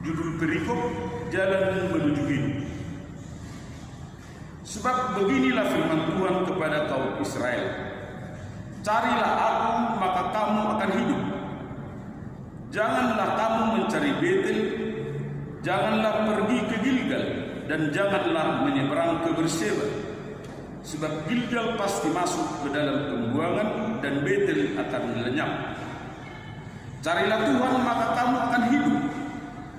Judul perikop, jalan menuju hidup. Sebab beginilah firman Tuhan kepada kaum Israel. Carilah aku, maka kamu akan hidup. Janganlah kamu mencari Betel, janganlah pergi ke Gilgal, dan janganlah menyeberang ke Berseba. Sebab Gilgal pasti masuk ke dalam pembuangan, dan Betel akan lenyap. Carilah Tuhan, maka kamu akan hidup,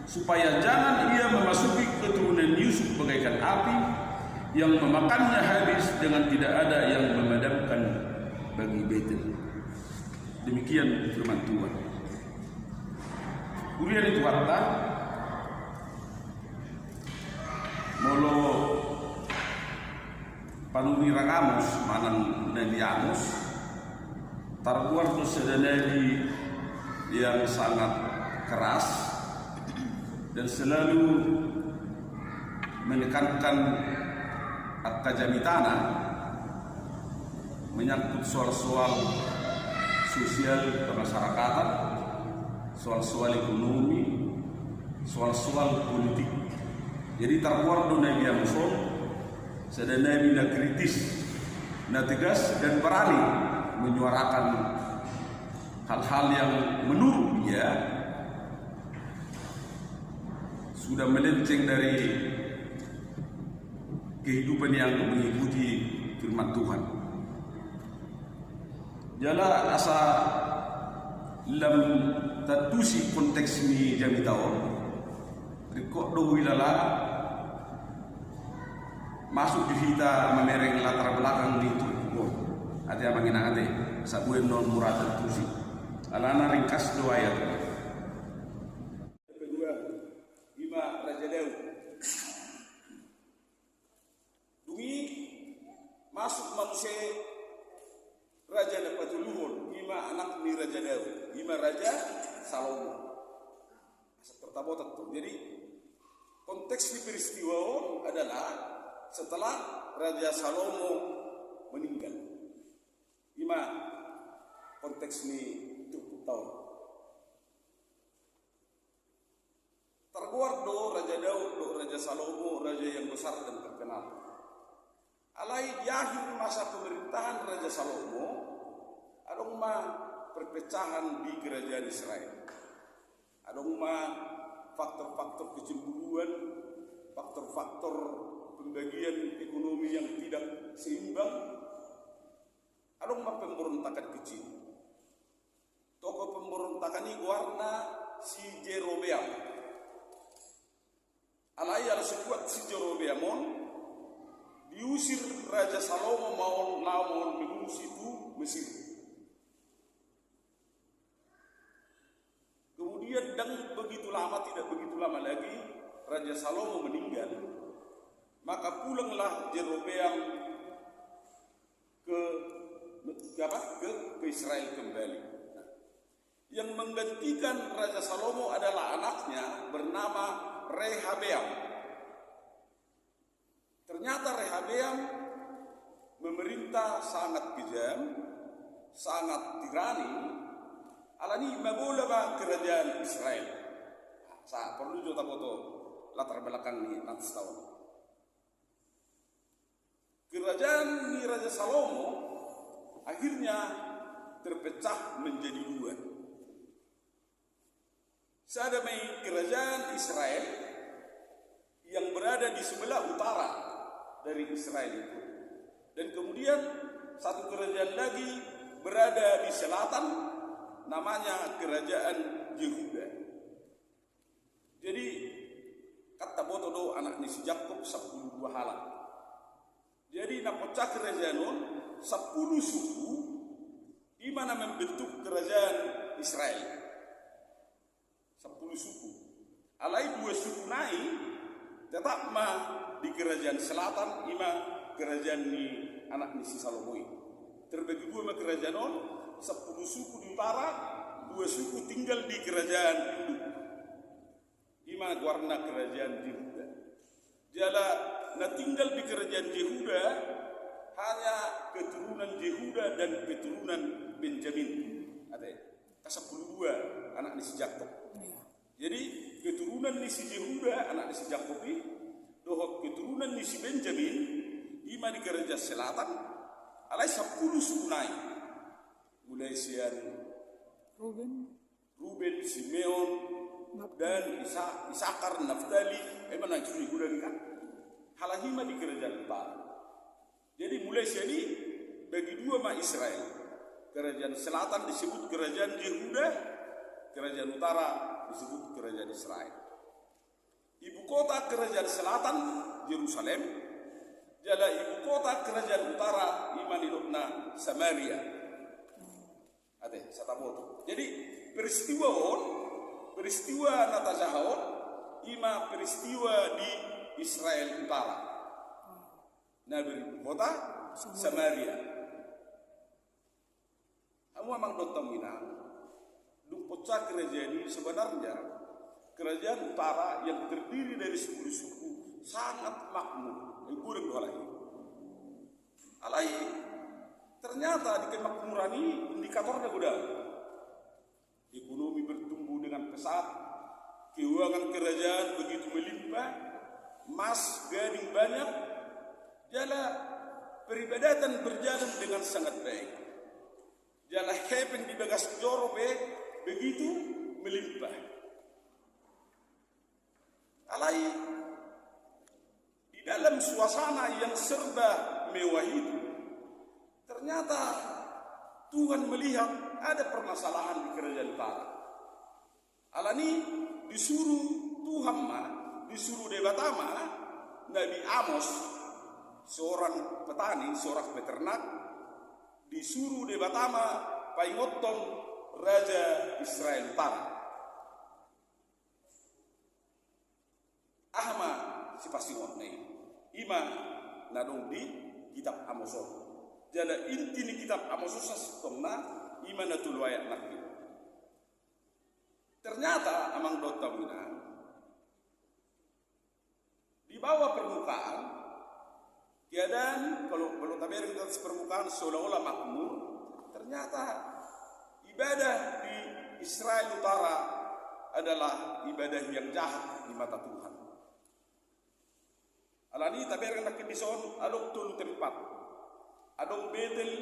supaya jangan ia memasuki keturunan Yusuf bagaikan api, yang memakannya habis dengan tidak ada yang memadamkan bagi Betel. Demikian firman Tuhan. Urian itu harta molo panumi ragamus manang Nabi Amos tarbuar tu sedanabi yang sangat keras dan selalu menekankan at-tajamitana menyangkut soal-soal sosial kemasyarakatan, soal-soal ekonomi, soal-soal politik. Jadi terkuat do Nabi Amson, sedang Nabi na kritis, na tegas dan berani menyuarakan hal-hal yang menurut dia sudah melenceng dari kehidupan yang mengikuti firman Tuhan. Jala asa lam tatusi konteks ni jami taon rikok do wilala masuk di kita memereng latar belakang di Turki. Ada yang mengenang ade sabuen non murad tusi alana ringkas do ayat. Kedua, Ima Raja Daud. Dumi masuk manusia Raja Nepatuluhun, Ima anak ni Raja Daud, Ima Raja Salomo. Pertama tentu. Jadi konteks di peristiwa adalah setelah Raja Salomo meninggal. Ima konteks ni 20 tahun. Terguar do Raja Daud, do Raja Salomo, raja yang besar dan terkenal. Alai di akhir masa pemerintahan Raja Salomo, ada perpecahan di kerajaan Israel. Ada faktor-faktor kecemburuan, faktor-faktor pembagian ekonomi yang tidak seimbang. Ada pemberontakan kecil. Tokoh pemberontakan ini warna si Jerobeam. Alai ada sekuat si Jerobeamon diusir Raja Salomo mau mengungsi itu Mesir. Kemudian dan tidak begitu lama lagi Raja Salomo meninggal, maka pulanglah Jerobeam ke Israel kembali. Yang menggantikan Raja Salomo adalah anaknya bernama Rehabeam. Ternyata Rehabeam memerintah sangat kejam, sangat tirani. Alani magulaba kerajaan Israel. Saya perlu juga foto latar belakang ni nanti tahun. Kerajaan ni Raja Salomo akhirnya terpecah menjadi dua. Sadamai kerajaan Israel yang berada di sebelah utara dari Israel itu, dan kemudian satu kerajaan lagi berada di selatan, namanya kerajaan Yehuda. Jadi kata botodo anak ni si Jakob 12 halang. Jadi napocah kerajaan 10 suku di mana membentuk kerajaan Israel. 10 suku. Alai 2 suku naik tetap di kerajaan selatan, ima kerajaan ni anak ni si Salomo. Terbagi 2 kerajaan 10 suku di utara, 2 suku tinggal di kerajaan induk. Ima warna kerajaan Yehuda. Jala na tinggal di kerajaan Yehuda hanya keturunan Yehuda dan keturunan Benjamin. Ada ke-12 anak ni si Jakob. Jadi keturunan ni si Yehuda anak si Yakub dohok keturunan ni si Benjamin ima di kerajaan selatan alai 10 suku naik mulai sian Ruben, Simeon dan Isakar, Naftali mana itu Yehuda ni kan halahima di kerajaan utara. Jadi mulai sini bagi dua ma Israel, kerajaan selatan disebut kerajaan Yehuda, kerajaan utara disebut kerajaan Israel. Ibu kota kerajaan selatan Yerusalem, jala ibu kota kerajaan utara imanidokna Samaria. Ade satamoto. Jadi peristiwa natajahon ima peristiwa di Israel utara. Nabi kota Samaria. Kamu amang dotam minang. Dumpotsa kerajaan ini sebenarnya kerajaan utara yang terdiri dari 10 suku sangat makmur. Ibu lagi. Alai ternyata di kemakmuran ini indikatornya udah ekonomi bertumbuh dengan pesat, keuangan kerajaan begitu melimpah, emas gading banyak, jala peribadatan berjalan dengan sangat baik. Jala hepeng di bagas jorobe begitu melimpah. Alai di dalam suasana yang serba mewah itu, ternyata Tuhan melihat ada permasalahan di kerajaan utara. Alani disuruh Tuhan disuruh debatama Nabi Amos, seorang petani, seorang peternak, disuruh debatama paingotong Raja Israel utara. Ahma si pasingot nih, ima nadong di kitab Amos. Jala inti ni kitab Amos sasitongna ima natul ayat nakil. Ternyata amang dota mina di bawah permukaan keadaan kalau taberin di atas permukaan seolah-olah makmur, ternyata ibadah di Israel utara adalah ibadah yang jahat di mata Tuhan. Alani taberin nak dison adong tulu tempat, adong Betel,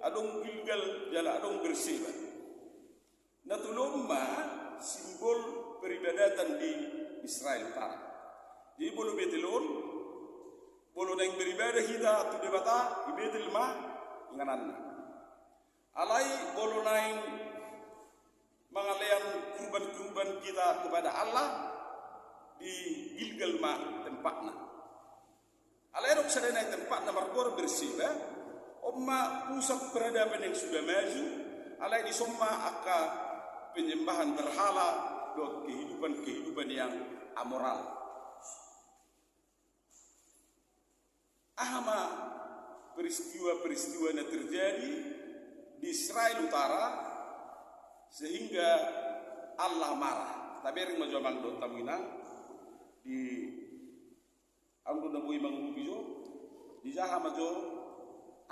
adong Gilgal, jala adong Berseba. Natulomma simbol peribadatan di Israel utara. Jadi bolu Betelon, bolu nang beribadah kita tu debata Betel ma ngananna. Alai bolu nang mangalean kurban-kurban kita kepada Allah di Gilgal ma tempatna. Alai rok sadana tempat nomor 2 Berseba, omma pusat peradaban yang sudah maju, alai di somma aka penyembahan berhala dan kehidupan yang amoral. Ahma peristiwa-peristiwa yang terjadi di Israel utara sehingga Allah marah. Tapi yang menjawab do tamina di anggun nabui mangrubijo di jaha majo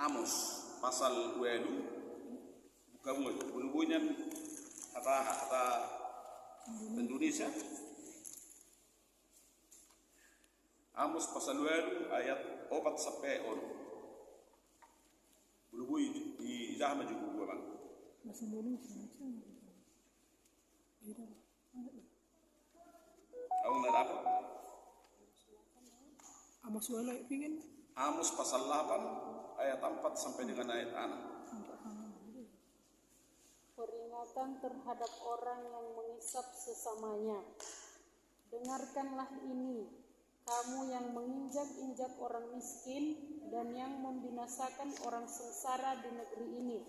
Amos pasal 2 bukan bunyi kata Indonesia. Amos pasal 2 ayat 4 sampai 10. Bulubui di jaha maju gua bang. Bahasa Indonesia macam. Kau nggak apa? Amos wala pingin. Amos pasal 8 ayat 4 sampai dengan ayat 6. Peringatan terhadap orang yang mengisap sesamanya. Dengarkanlah ini, kamu yang menginjak-injak orang miskin dan yang membinasakan orang sengsara di negeri ini.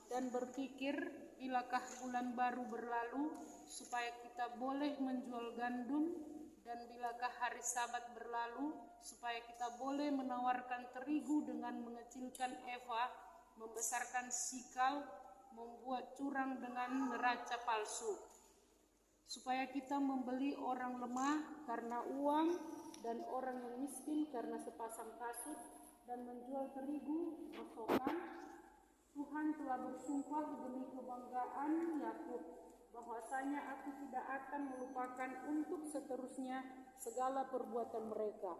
Dan berpikir, bilakah bulan baru berlalu supaya kita boleh menjual gandum, dan bilakah hari Sabat berlalu supaya kita boleh menawarkan terigu dengan mengecilkan eva, membesarkan sikal, membuat curang dengan neraca palsu, supaya kita membeli orang lemah karena uang dan orang yang miskin karena sepasang kasut, dan menjual terigu masokan. Tuhan telah bersumpah demi kebanggaan Yakub bahwasanya aku tidak akan melupakan untuk seterusnya segala perbuatan mereka.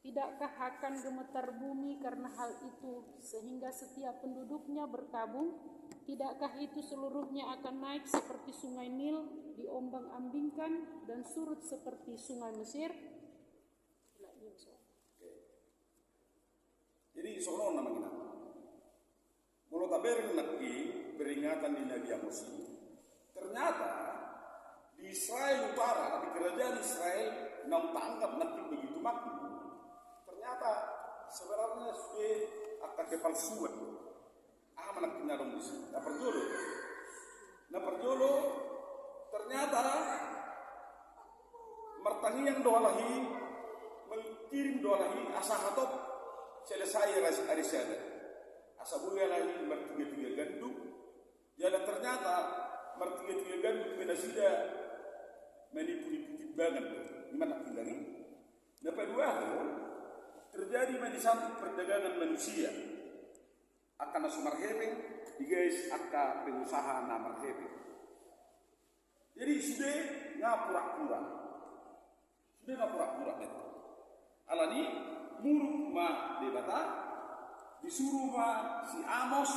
Tidakkah akan gemetar bumi karena hal itu sehingga setiap penduduknya berkabung? Tidakkah itu seluruhnya akan naik seperti sungai Nil diombang-ambingkan dan surut seperti sungai Mesir? Jadi sono namanya. Mulut taber nakki peringatan di Nabi Amos ini. Ternyata di Israel Utara, di kerajaan Israel, nam tanggap nakki begitu makmur. Ternyata sebenarnya sudah akan kepalsuan. Anak kinarong di sini. Nah perjolo ternyata mertangiang doalahi mengirim doalahi asahatop selesai arisada. Asabuya lagi bertiga-tiga gandum. Jadi ternyata bertiga-tiga gandum menasida menipuni-puni banget. Gimana lagi? Dapat dua terjadi di samping perdagangan manusia akan nasumar hebeng, guys akan pengusaha namar hebeng. Jadi sudah ngapura-pura itu. Alani muruk ma debata disuruh ma si Amos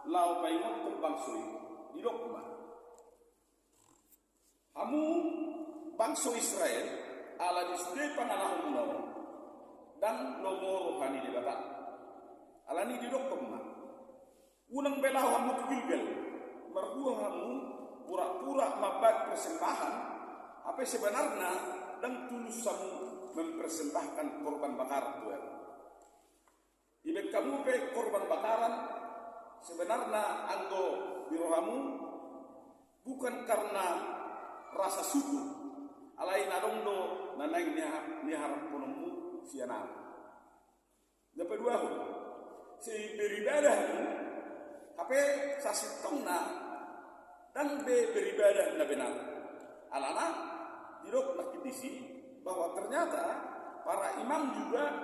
lau paingot kembang soi di dokma. Kamu bangsa Israel ala disuruh pangalah umur dan lomoro hani debata. Alani di dokma. Unang belah kamu Gilgal, mertua kamu pura-pura mabat persembahan, apa sebenarnya dan tulus kamu mempersembahkan korban bakar Tuhan. Ibet kamu pe korban bakaran sebenarnya anggo birohamu bukan karena rasa syukur, alai narondo nanai niharap ponomu sianar. Dapat dua si beribadah Hape sasitongna dan beribadah na benar. Alana dirok nakidisi bahwa ternyata para imam juga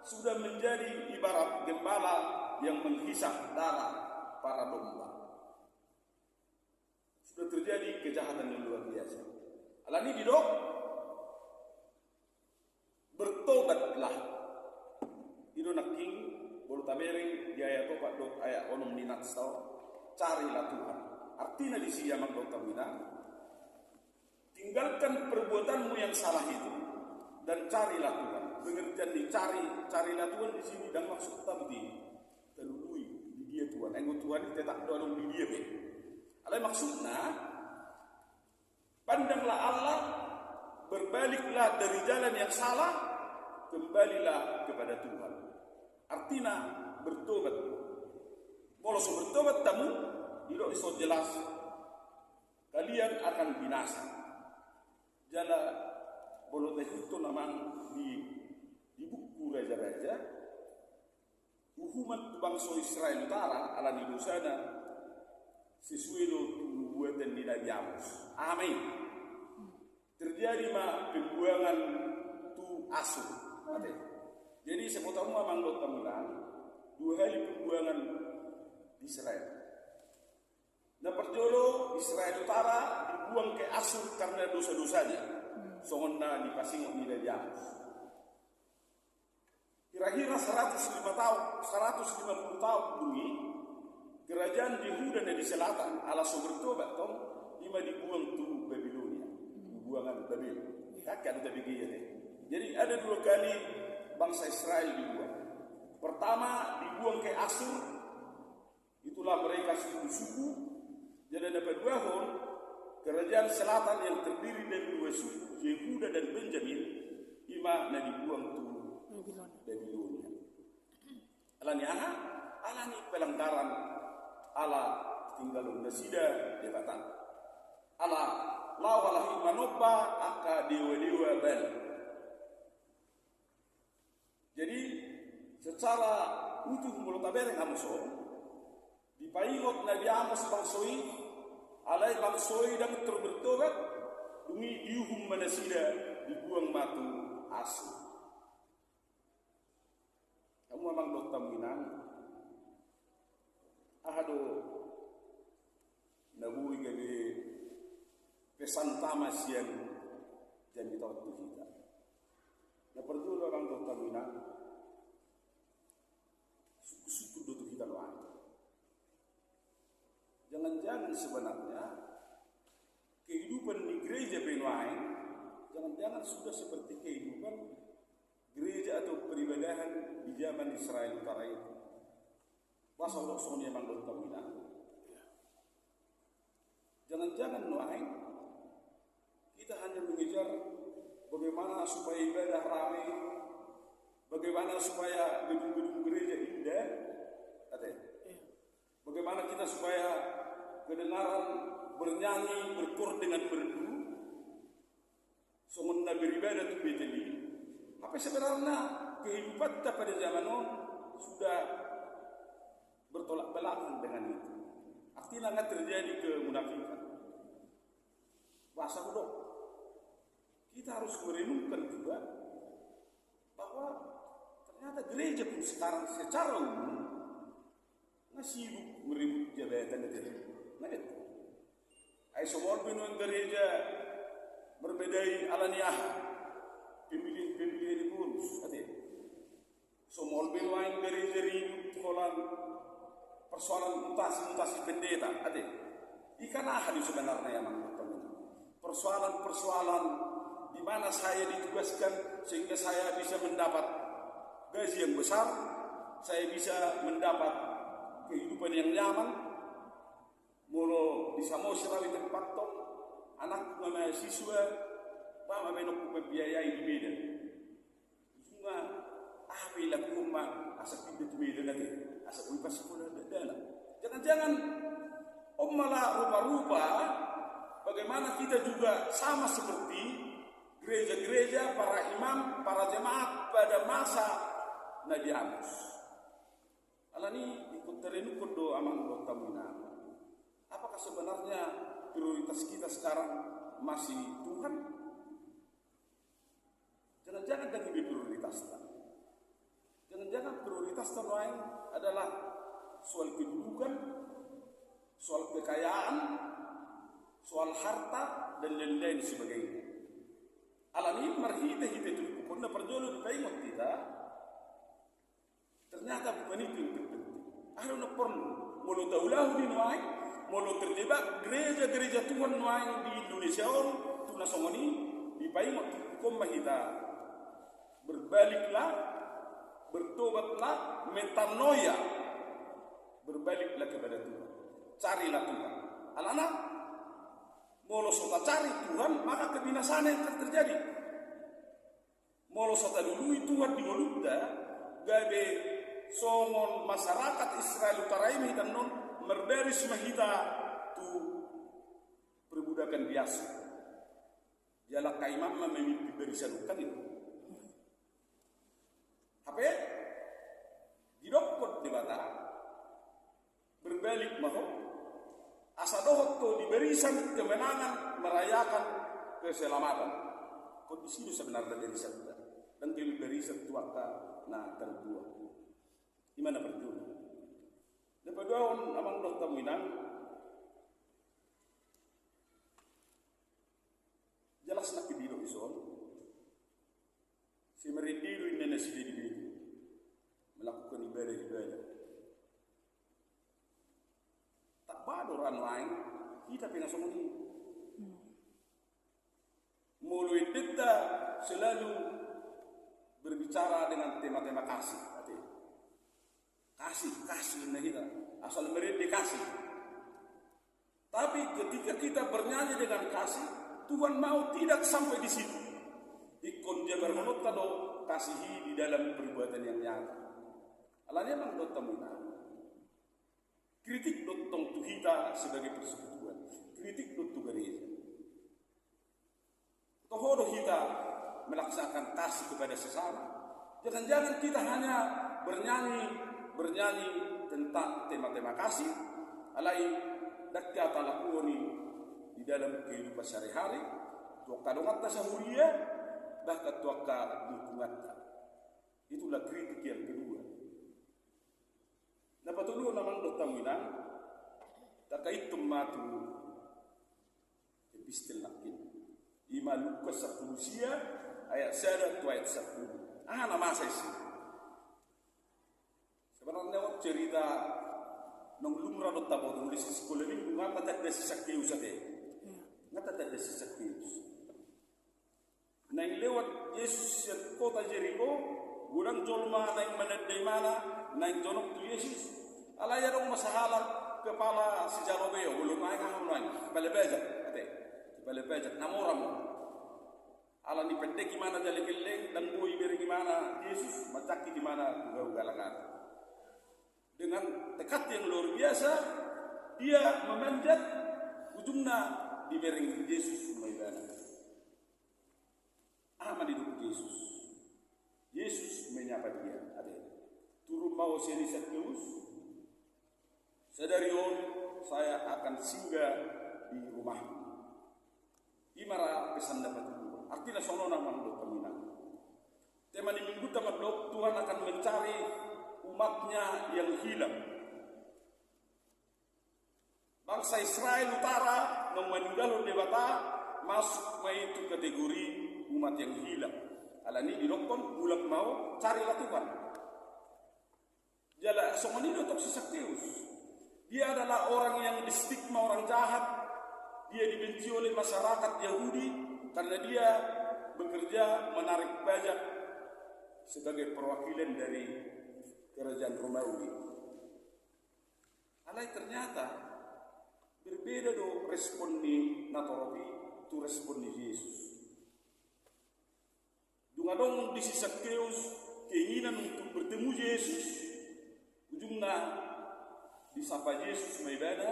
sudah menjadi ibarat gembala yang menghisap darah para domba. Sudah terjadi kejahatan yang luar biasa. Alani dirok bertobatlah. Itu naking bolu tabering di ayat topat dot ayat onom ninat stau carilah Tuhan. Artinya di sini yang dot tamina tinggalkan perbuatanmu yang salah itu dan carilah Tuhan. Pengertian carilah Tuhan di sini dan maksud tamdi terlului di dia Tuhan. Enggo Tuhan tetap dalam di dia be. Alai maksudnya pandanglah Allah, berbaliklah dari jalan yang salah, kembalilah kepada Tuhan. Artinya bertobat. Kalau bertobat kamu tidak bisa jelas kalian akan binasa. Jala boleh itu namang di buku raja-raja hukuman bangsa Israel Utara ala di dosana sesuai nubuatan di Nabi Amos. Amin. Terjadi pembuangan tu Asur. Jadi seputamu amang dot kamilan 2 kali pembuangan di Israel. Nah perjolo Israel Utara dibuang ke Asur karena dosa-dosanya. Songonna dipasingok di Amos. Kira-kira 150 tahun bumi kerajaan Yehuda di selatan ala bertobat tom lima dibuang tu Babilonia. Buangan Babel. Kakak ada begini. Jadi ada 2 kali bangsa Israel dibuang. Pertama dibuang ke Asur, itulah mereka suku-suku. Jadi dapat 2 tahun kerajaan selatan yang terdiri dari 2 suku Yehuda dan Benjamin, ima dibuang ke Babilonia. Alani pelanggaran ala tinggalun nasida debatan. Ala lawalahi manoba aka dewa-dewa bal. Jadi secara utuh mulut tabereng Amoso dipaingot Nabi Amos bangsoi alai bangsoi dan bertobat demi diuhum manasida dibuang matu asu. Kamu memang dokter minang ahado nabui gabe pesan tamas yang jadi tahu kita. Nah perlu orang dokter bilang suku-suku do kita doang. Jangan-jangan sebenarnya kehidupan di gereja Benuain jangan-jangan sudah seperti kehidupan gereja atau peribadahan di zaman Israel Utara itu. Masa Allah soalnya memang dokter bilang. Jangan-jangan Nuain kita hanya mengejar bagaimana supaya ibadah ramai, bagaimana supaya gedung-gedung gereja indah, bagaimana kita supaya kedengaran bernyanyi, berkor dengan merdu, semuanya beribadah tu beteli. Apa sebenarnya kehidupan kita pada zaman itu sudah bertolak belakang dengan itu. Artinya nggak terjadi kemunafikan. Bahasa dok, kita harus merenungkan juga bahwa ternyata gereja pun sekarang secara umum nggak sibuk merebut jabatan itu. Nah itu, ay semua pinun gereja berbedai alaniah, pemilihan pun, semua pinun gereja ribut kolan persoalan mutasi pendeta, ikan ahli sebenarnya yang persoalan di mana saya ditugaskan sehingga saya bisa mendapat gaji yang besar, saya bisa mendapat kehidupan yang nyaman, mulu bisa mau selalu tempat tong, anak mahasiswa, mama menok membiayai di Medan. Cuma bila kumma asap di Medan nanti, asap wipas sekolah dalam. Jangan-jangan malah rupa-rupa bagaimana kita juga sama seperti gereja-gereja, para imam, para jemaat pada masa Nabi Amos. Alani ikut terenukun doa amang doa minang. Apakah sebenarnya prioritas kita sekarang masih Tuhan? Jangan-jangan dan lebih prioritas. Jangan-jangan prioritas lain adalah soal kedudukan, soal kekayaan, soal harta dan lain-lain sebagainya. Alani marhita itu pun perjolo di paimot kita. Ternyata bukan itu yang terpenting. Ada nak perlu mulu taulah di nuai, mulu terjebak gereja-gereja Tuhan nuai di Indonesia orang tu nasongoni di paimot hukum mahita. Berbaliklah, bertobatlah, metanoia, berbaliklah kepada Tuhan. Carilah Tuhan. Alana mulu sota cari Tuhan, maka kebinasaan yang akan terjadi. Mulu sota dulu Tuhan di Golutta, gabe somon masyarakat Israel Utara ini dan non merberis mahita tu perbudakan biasa. Jala kaimam memiliki barisan bukan itu. Apa? Didokot di mata, berbalik mahu. Asadohot to di barisan kemenangan merayakan keselamatan. Kondisi itu sebenarnya barisan kita. Dan kami barisan tuaka na terbuat. Di mana berdua? Lepas daun amang dokter minang. Jelas nak kebiro isol. Si merindiru ini nasi di biru. Melakukan ibadah. Tak pada orang lain, kita pengen semua ini. Mulut kita selalu berbicara dengan tema-tema kasih. Kasih kita. Asal mereka kasih. Tapi ketika kita bernyanyi dengan kasih, Tuhan mau tidak sampai di situ. Ikon jabar menut tado kasihi di dalam perbuatan yang nyata. Alanya memang dotong kita. Kritik dotong tu kita sebagai persekutuan. Kritik dotong gereja. Tohodo kita melaksanakan kasih kepada sesama. Jangan-jangan kita hanya bernyanyi tentang tema-tema kasih. Alai dakka talakuni di dalam kehidupan sehari-hari. Tuaka dongat tasahuria. Bahkan tuaka dukungan. Itulah kritik yang kedua. Dapat dulu namang dokter minang terkait tumatu epistel lakin. Ima Lukas 10 sia ayat 1 tu ayat 10. Nama saya sih. Sebenarnya cerita nong lumrah do tabo tulis ke sekolah ini ngapa tak ada Zakheus ate. Ngapa tak ada Zakheus. Nang lewat Yesus yang kota Jericho, gudang jolma nang manadai mana, nang jonok tu Yesus. Ala ya dong masalah kepala sejarobe belum naik ngamun balik bajak ate. Balik bajak namoramu. Ala ni pendek gimana jale geleng dan boy beri gimana Yesus macaki gimana ugal-ugalangan. Dengan tekad yang luar biasa, dia memanjat ujungnya di bering Yesus Maidana. Aman hidup Yesus. Yesus menyapa dia. Ada turun mau seri Zakheus. Sadari saya akan singgah di rumahmu. Imara pesan dapat itu. Artinya sono nama dok peminat. Tema di minggu tamat dok Tuhan akan mencari umatnya yang hilang. Bangsa Israel Utara meninggal debata masuk itu kategori umat yang hilang. Alani dilokon ulak mau carilah Tuhan. Jala somoni do si Zakheus. Dia adalah orang yang distigma orang jahat. Dia dibenci oleh masyarakat Yahudi karena dia bekerja menarik pajak sebagai perwakilan dari kerajaan Romawi. Alai ternyata berbeda do respon ni natorobi tu respon ni Yesus. Dungadong di si Zakheus keinginan untuk bertemu Yesus. Ujungnya disapa Yesus Maidana.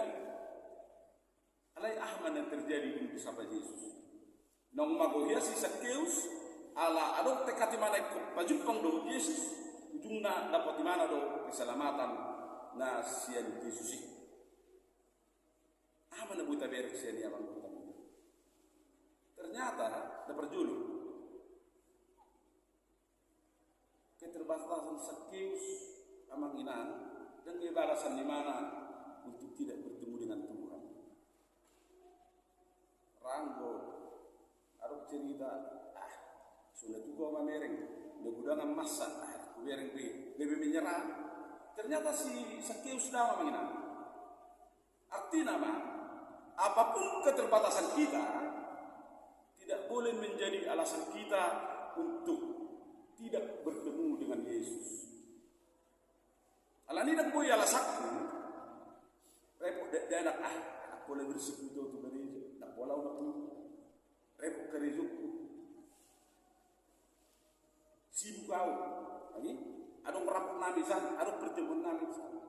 Alai ahman yang terjadi di disapa Yesus. Nong magohia si Zakheus ala adok tekati mana ikut pajupang do Yesus. Ujungnya dapat di mana do keselamatan na sian Yesus. Apa nak buta berak sian ya bang? Ternyata dapat julu keterbatasan Zakheus amang inan dan kebalasan di mana untuk tidak bertemu dengan Tuhan. Ranggo arok cerita sudah juga mamereng udah gudangan masa biarin lebih menyerah. Ternyata si Zakheus dah menginap. Artinya apapun keterbatasan kita tidak boleh menjadi alasan kita untuk tidak bertemu dengan Yesus. Alani nak boy alasanku repot dia nak nak boleh bersekutu tu gereja nak bola nak repot gerejaku sibuk kau lagi ada merapat namisan ada pertemuan namisan.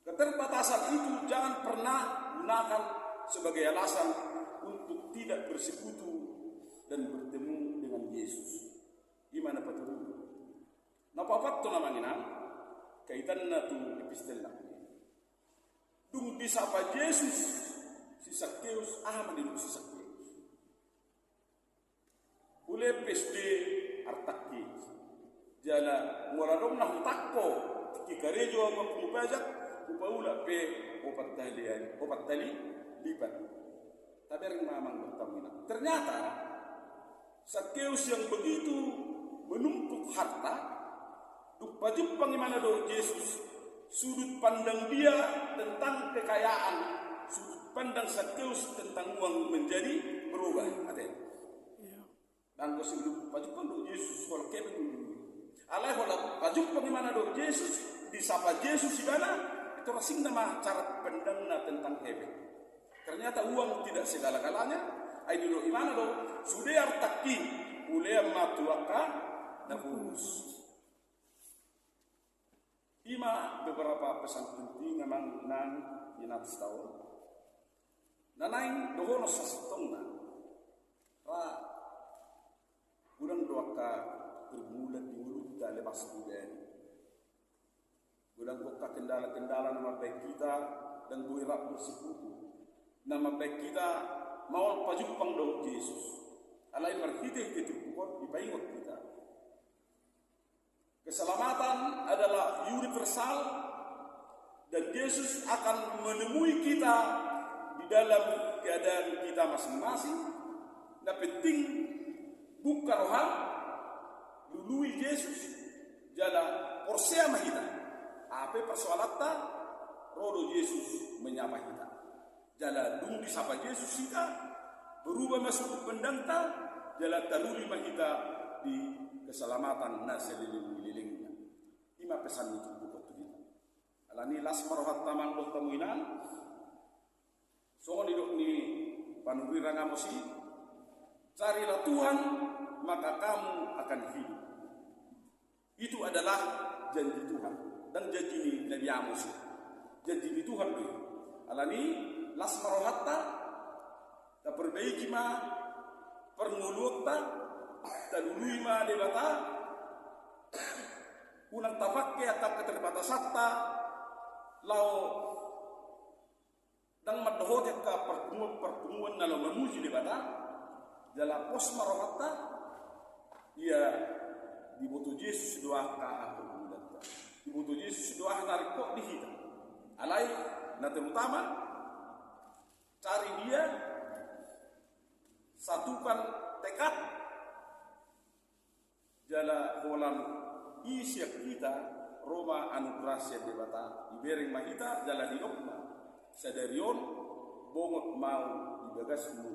Keterbatasan itu jangan pernah gunakan sebagai alasan untuk tidak bersekutu dan bertemu dengan Yesus. Gimana betul? Napa tu namanya? Kaitan na tu epistel na. Dung disapa Yesus si Zakheus menurut si Zakheus. Ule pesde artaki. Jala muradong na hutakko ki karejo ang pumupajak upaula pe opat tali lipat. Tabereng mamang bertamina. Ternyata Zakheus yang begitu menumpuk harta pajupang imana do Yesus sudut pandang dia tentang kekayaan, sudut pandang Zakheus tentang uang menjadi berubah. Ada. Dan kau sudut pajupang do Yesus kalau kebe dulu. Alai kalau pajupang imana do Yesus disapa Yesus di mana itu rasing nama cara pandangnya tentang kebe. Ternyata uang tidak segala-galanya. Ai dulu imana do sudah artaki ulea matuaka nabus. Ima beberapa pesan penting memang nan inat setahun. Nanain dohono sasitong na. Gudang doaka berbulan di mulut kita lepas bulan. Gudang doaka kendala-kendala nama baik kita dan buirap bersekutu. Nama baik kita mau pajupang do Yesus. Alai marhite itu pukul dipaingot kita. Keselamatan adalah universal dan Yesus akan menemui kita di dalam keadaan kita masing-masing. Nah penting buka roham lului Yesus jala porsea mahita. Apa persoalan ta? Rodo Yesus menyapa kita. Jala dung disapa Yesus kita berubah masuk ke pendanta. Jala taluli mahita di keselamatan nasi liling-lilingnya. Ima pesan itu buka kita. Alani lasmar hatta mangkot tamuinan. Songon hidup ni panuri rangamosi. Carilah Tuhan, maka kamu akan hidup. Itu adalah janji Tuhan. Dan janji ni Nabi Amos. Janji ni Tuhan tu. Alani lasmar hatta ta perbaiki ma pernuluk ta talului ma debata unang tapakke atap keterbatasan ta lau dang madhote ka pertemuan na lau memuji debata jala pos marohatta ia dibutuh Yesus doa ka perbudak dibutuh Yesus doa narik kok di kita alai na terutama cari dia satukan tekad jala holan isiak kita Roma anugerah debata ibering mahita jala diokma sadarion bongot mau dibagasmu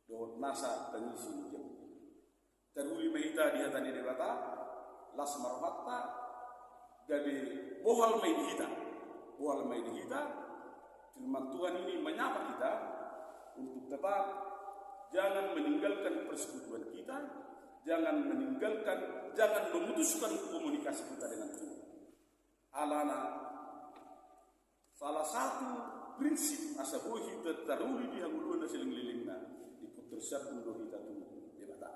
dohot nasa tangisi jam teruli mahita dia tadi debata las marhatta gabe bohal mai dihita firman Tuhan ini menyapa kita untuk tetap jangan meninggalkan persekutuan kita, jangan memutuskan komunikasi kita dengan Tuhan. Alana salah satu prinsip asa boh kita taruli di hanguluan na siling lilingna diputer siap untuk kita tu debata.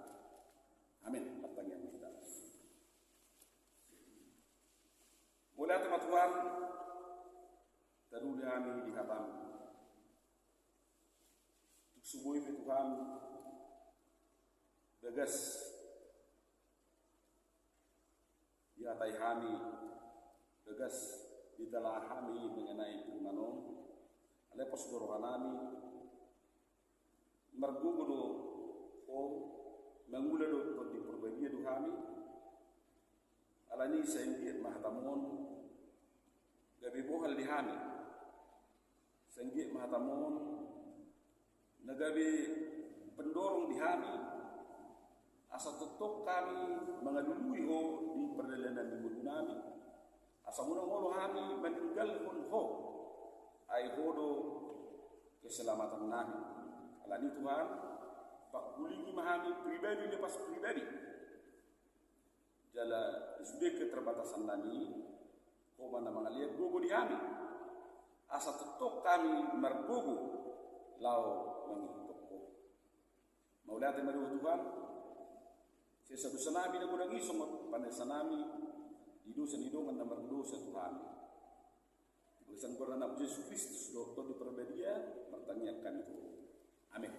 Amin. Pertanyaan kita. Mulai teman-teman taruli kami di hatam. Subuh itu Tuhan begas di atai kami begas di telah kami mengenai firman-Mu ale posgoro kami mergugudo o mengula do di perbagi do kami alani sengit mahtamon gabi bohal di kami sengit mahtamon nagabi pendorong di kami asa tutup kami mengadului ho di perjalanan minggu kami asa mula-mula kami meninggalkan ho ay hodo keselamatan kami alani Tuhan pak kulingi kami pribadi lepas pribadi jala sudah keterbatasan kami ho mana mangaliat gogo di kami asa tutup kami mergogo lau mengikutku. Maulati maruh Tuhan, sesabu sanami na kunang isong panay sanami, idusan idungan na mardosa Tuhan. Ibusan ko na Yesus Kristus, doktor di perbedia, bertanya kami itu. Amin.